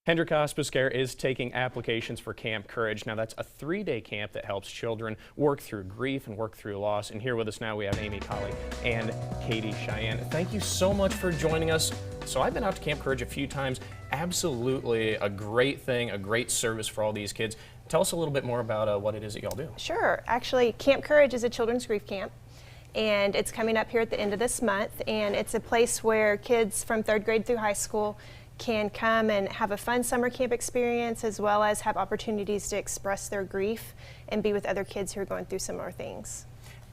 Hendrick Hospice Care is taking applications for Camp Courage. Now, that's a 3-day camp that helps children work through grief and work through loss. And here with us now, we have Amy Colley and Katie Cheyenne. Thank you so much for joining us. So I've been out to Camp Courage a few times. Absolutely a great thing, a great service for all these kids. Tell us a little bit more about what it is that y'all do. Sure. Actually, Camp Courage is a children's grief camp, and it's coming up here at the end of this month. And it's a place where kids from 3rd grade through high school can come and have a fun summer camp experience, as well as have opportunities to express their grief and be with other kids who are going through similar things.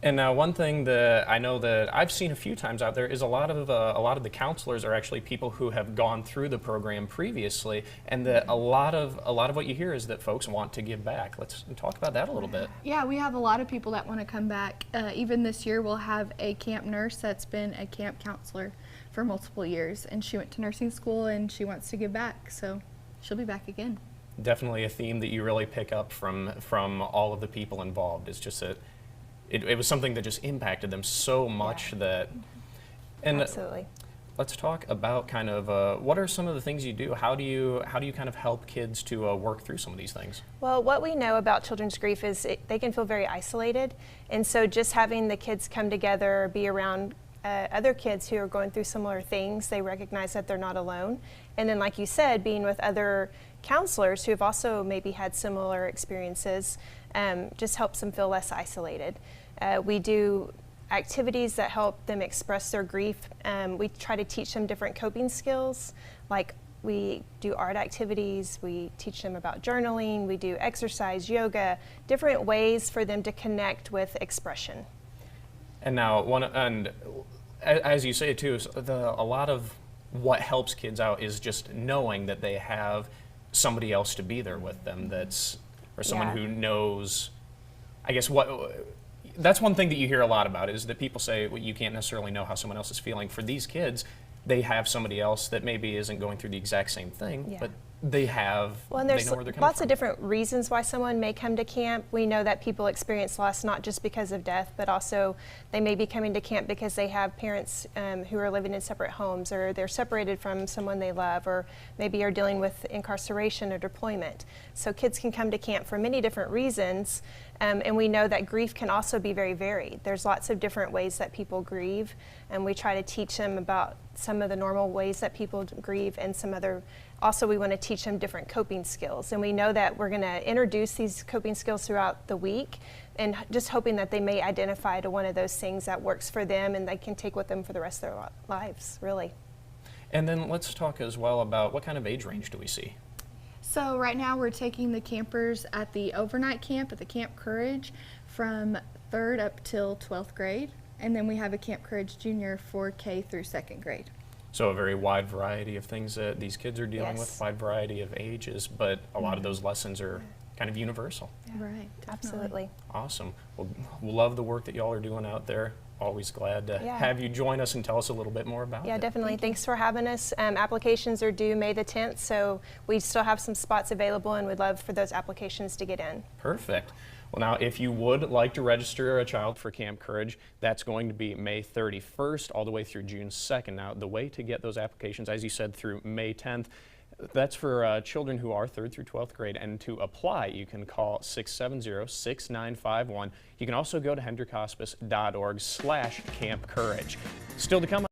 And now, one thing that I know that I've seen a few times out there is a lot of the counselors are actually people who have gone through the program previously, and that a lot of what you hear is that folks want to give back. Let's talk about that a little bit. Yeah, we have a lot of people that want to come back. Even this year, we'll have a camp nurse that's been a camp counselor for multiple years, and she went to nursing school and she wants to give back, so she'll be back again. Definitely a theme that you really pick up from all of the people involved. It's just that it was something that just impacted them so much that. And absolutely. Let's talk about kind of what are some of the things you do? How do you kind of help kids to work through some of these things? Well, what we know about children's grief is they can feel very isolated, and so just having the kids come together, be around other kids who are going through similar things, they recognize that they're not alone. And then, like you said, being with other counselors who have also maybe had similar experiences just helps them feel less isolated. We do activities that help them express their grief. We try to teach them different coping skills, like we do art activities, we teach them about journaling, we do exercise, yoga, different ways for them to connect with expression. And now, as you say too, a lot of what helps kids out is just knowing that they have somebody else to be there with them, or someone who knows. I guess that's one thing that you hear a lot about, is that people say, well, you can't necessarily know how someone else is feeling. For these kids, they have somebody else that maybe isn't going through the exact same thing, but they know where they're coming from. Lots of different reasons why someone may come to camp. We know that people experience loss not just because of death, but also they may be coming to camp because they have parents who are living in separate homes, or they're separated from someone they love, or maybe are dealing with incarceration or deployment. So kids can come to camp for many different reasons, and we know that grief can also be very varied. There's lots of different ways that people grieve, and we try to teach them about some of the normal ways that people grieve, and some other. Also, we want to teach them different coping skills, and we know that we're going to introduce these coping skills throughout the week, and just hoping that they may identify to one of those things that works for them and they can take with them for the rest of their lives, really. And then let's talk as well about what kind of age range do we see? So right now we're taking the campers at the overnight camp at the Camp Courage from 3rd up till 12th grade, and then we have a Camp Courage Junior for K through 2nd grade. So a very wide variety of things that these kids are dealing with, wide variety of ages, but a lot of those lessons are kind of universal. Right, absolutely. Awesome. Well, we love the work that y'all are doing out there. Always glad to have you join us and tell us a little bit more about it. Yeah, definitely. Thanks for having us. Applications are due May the 10th, so we still have some spots available, and we'd love for those applications to get in. Perfect. Well, now, if you would like to register a child for Camp Courage, that's going to be May 31st all the way through June 2nd. Now, the way to get those applications, as you said, through May 10th, that's for children who are 3rd through 12th grade. And to apply, you can call 670-6951. You can also go to hendrickhospice.org/Camp Courage. Still to come.